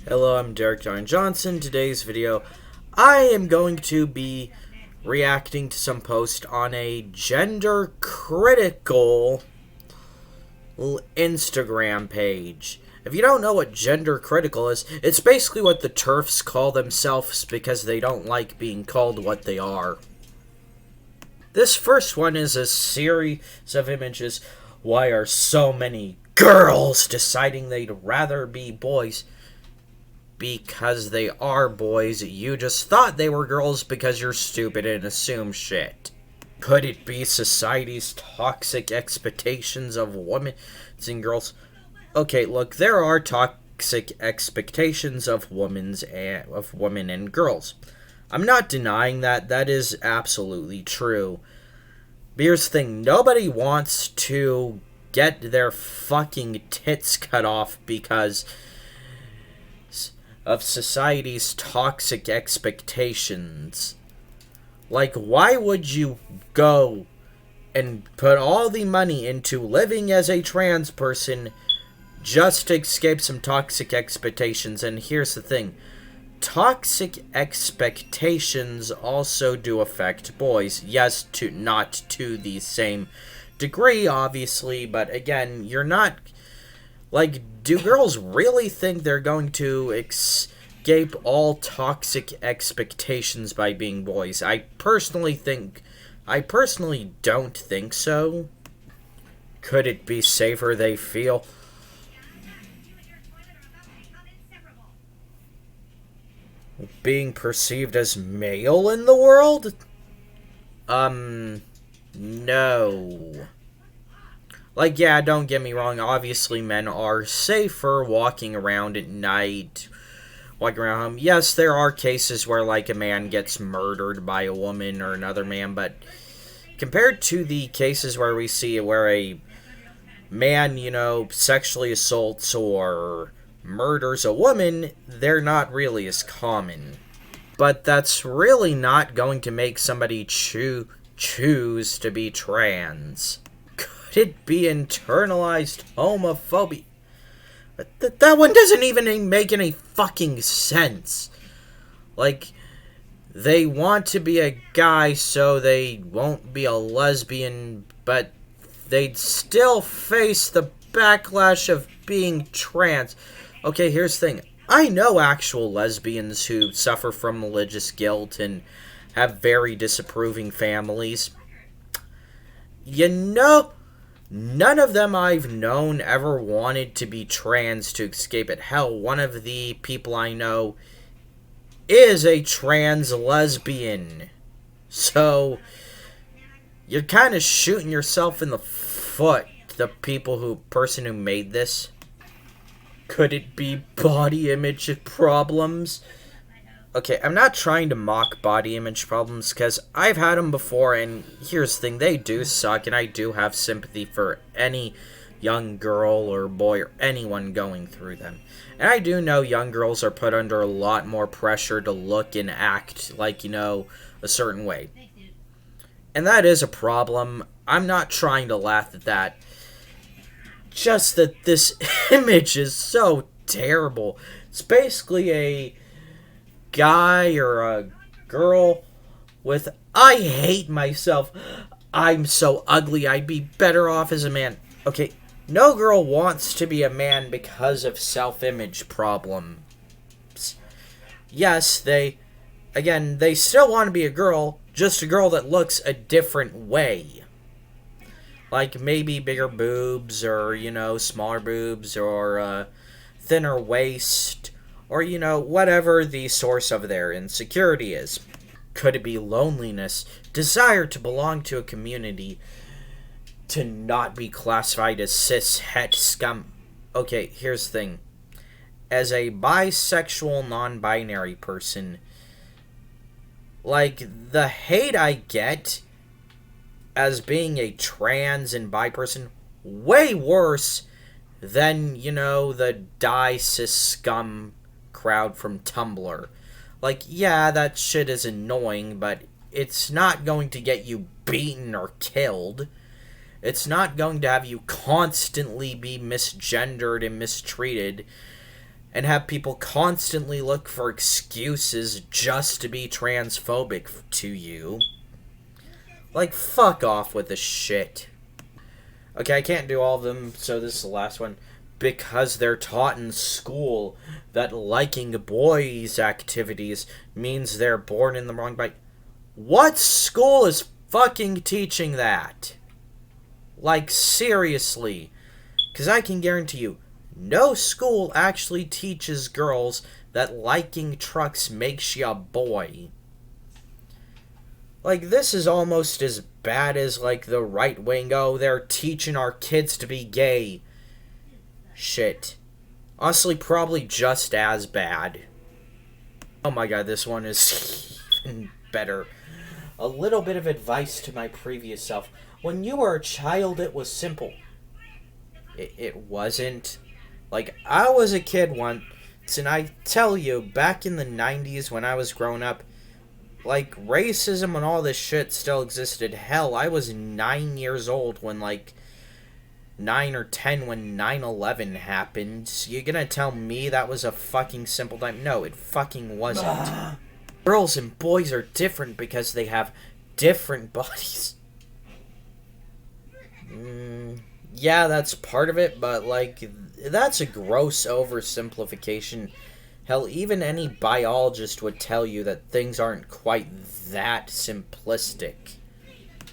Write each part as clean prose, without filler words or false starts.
Hello, I'm Derek John Johnson. Today's video, I am going to be reacting to some post on a gender critical Instagram page. If you don't know what gender critical is, it's basically what the TERFs call themselves because they don't like being called what they are. This first one is a series of images. Why are so many girls deciding they'd rather be boys? Because they are boys. You just thought they were girls because you're stupid and assume shit. Could it be society's toxic expectations of women and girls? Okay, look, there are toxic expectations of women and girls. I'm not denying that. That is absolutely true. But here's the thing. Nobody wants to get their fucking tits cut off because of society's toxic expectations. Like, why would you go and put all the money into living as a trans person just to escape some toxic expectations? And here's the thing. Toxic expectations also do affect boys. Yes, not to the same degree, obviously, but again, you're not... Like, do girls really think they're going to escape all toxic expectations by being boys? I personally don't think so. Could it be safer they feel? Being perceived as male in the world? No. Like, yeah, don't get me wrong, obviously men are safer walking around at night, walking around home. Yes, there are cases where, like, a man gets murdered by a woman or another man, but compared to the cases where we see where a man, sexually assaults or murders a woman, they're not really as common. But that's really not going to make somebody choose to be trans. Could it be internalized homophobia? That one doesn't even make any fucking sense. Like, they want to be a guy so they won't be a lesbian, but they'd still face the backlash of being trans. Okay, here's the thing. I know actual lesbians who suffer from religious guilt and have very disapproving families. None of them I've known ever wanted to be trans to escape it. Hell, one of the people I know is a trans lesbian. So, you're kind of shooting yourself in the foot, the person who made this. Could it be body image problems? Okay, I'm not trying to mock body image problems, because I've had them before, and here's the thing, they do suck, and I do have sympathy for any young girl or boy or anyone going through them. And I do know young girls are put under a lot more pressure to look and act like, a certain way. And that is a problem. I'm not trying to laugh at that. Just that this image is so terrible. It's basically a guy or a girl with, I hate myself, I'm so ugly, I'd be better off as a man. Okay, no girl wants to be a man because of self-image problems. Yes, they still want to be a girl, just a girl that looks a different way. Like maybe bigger boobs, or, smaller boobs, or thinner waist, or, whatever the source of their insecurity is. Could it be loneliness, desire to belong to a community, to not be classified as cis-het scum? Okay, here's the thing. As a bisexual, non-binary person, like, the hate I get as being a trans and bi person, way worse than, the die cis scum crowd from Tumblr. Like, yeah, that shit is annoying, but it's not going to get you beaten or killed. It's not going to have you constantly be misgendered and mistreated. and have people constantly look for excuses just to be transphobic to you. Like, fuck off with this shit. Okay, I can't do all of them, so this is the last one. Because they're taught in school that liking boys' activities means they're born in the wrong body. What school is fucking teaching that? Like, seriously. Because I can guarantee you, no school actually teaches girls that liking trucks makes you a boy. Like, this is almost as bad as, like, the right wing, oh, they're teaching our kids to be gay. Shit. Honestly, probably just as bad. Oh my god, this one is even better. A little bit of advice to my previous self. When you were a child, it was simple. It wasn't. Like, I was a kid once, and I tell you, back in the 90s when I was growing up, like, racism and all this shit still existed. Hell, I was 9 years old when, like, 9 or 10 when 9/11 happened. You gonna tell me that was a fucking simple time? No, it fucking wasn't. Girls and boys are different because they have different bodies. Yeah, that's part of it, but, like, that's a gross oversimplification. Hell, even any biologist would tell you that things aren't quite that simplistic.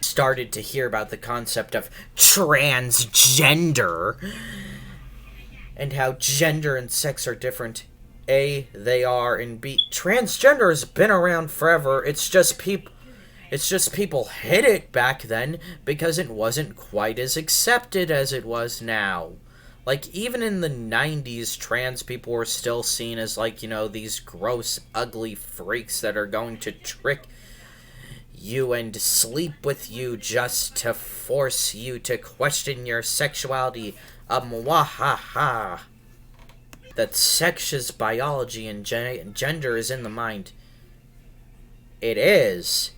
Started to hear about the concept of transgender and how gender and sex are different. A, they are, and B, transgender has been around forever. It's just people hid it back then because it wasn't quite as accepted as it was now. Like, even in the 90s, trans people were still seen as, like, you know, these gross, ugly freaks that are going to trick you and sleep with you just to force you to question your sexuality. Mwahaha. That sex is biology and gender is in the mind. It is.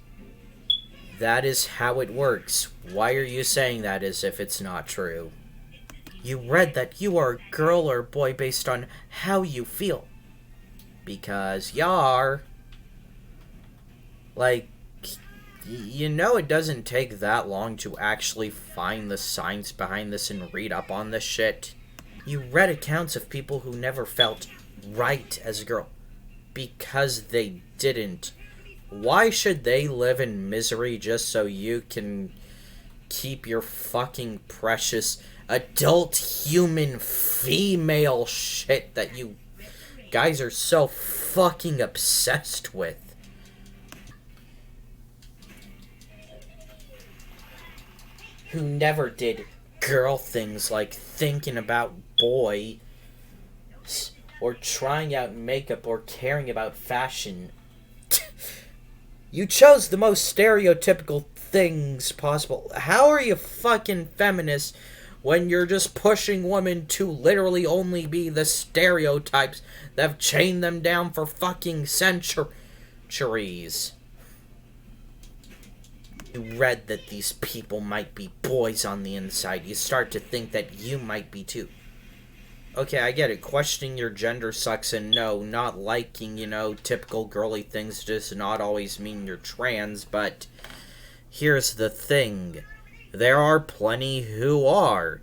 That is how it works. Why are you saying that as if it's not true? You read that you are a girl or boy based on how you feel. Because you are. Like, you know, it doesn't take that long to actually find the science behind this and read up on this shit. You read accounts of people who never felt right as a girl because they didn't. Why should they live in misery just so you can keep your fucking precious adult human female shit that you guys are so fucking obsessed with? Who never did girl things like thinking about boy or trying out makeup or caring about fashion. You chose the most stereotypical things possible. How are you fucking feminist when you're just pushing women to literally only be the stereotypes that have chained them down for fucking centuries? You read that these people might be boys on the inside. You start to think that you might be too. Okay, I get it. Questioning your gender sucks, and no, not liking, you know, typical girly things does not always mean you're trans, but here's the thing. There are plenty who are.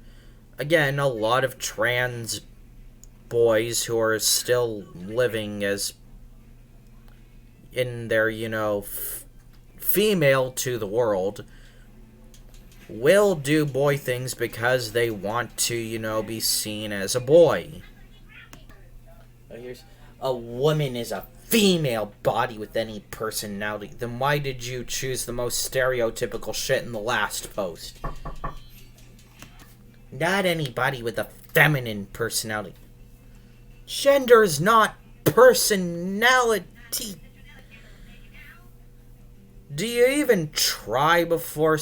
Again, a lot of trans boys who are still living as in their, you know, female to the world will do boy things because they want to, you know, be seen as a boy. Here's a woman is a female body with any personality. Then why did you choose the most stereotypical shit in the last post? Not anybody with a feminine personality. Gender is not personality. Do you even try before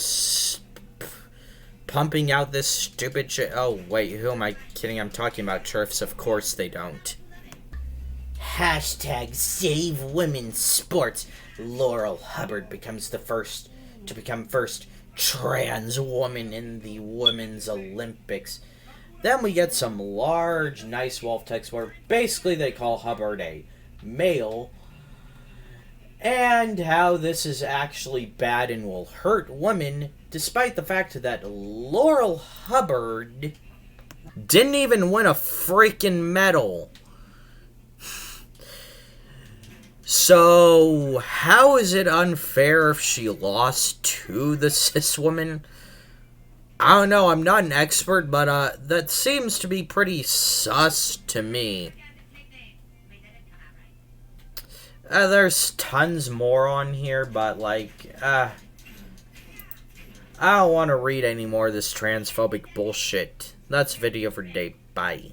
pumping out this stupid shit? Oh, wait, who am I kidding? I'm talking about TERFs. Of course they don't. Hashtag save women's sports. Laurel Hubbard becomes the first to become first trans woman in the Women's Olympics. Then we get some large, nice wolf text where basically they call Hubbard a male, and how this is actually bad and will hurt women, despite the fact that Laurel Hubbard didn't even win a freaking medal. So, how is it unfair if she lost to the cis woman? I don't know, I'm not an expert, but that seems to be pretty sus to me. There's tons more on here, but like, I don't want to read any more of this transphobic bullshit. That's video for today. Bye.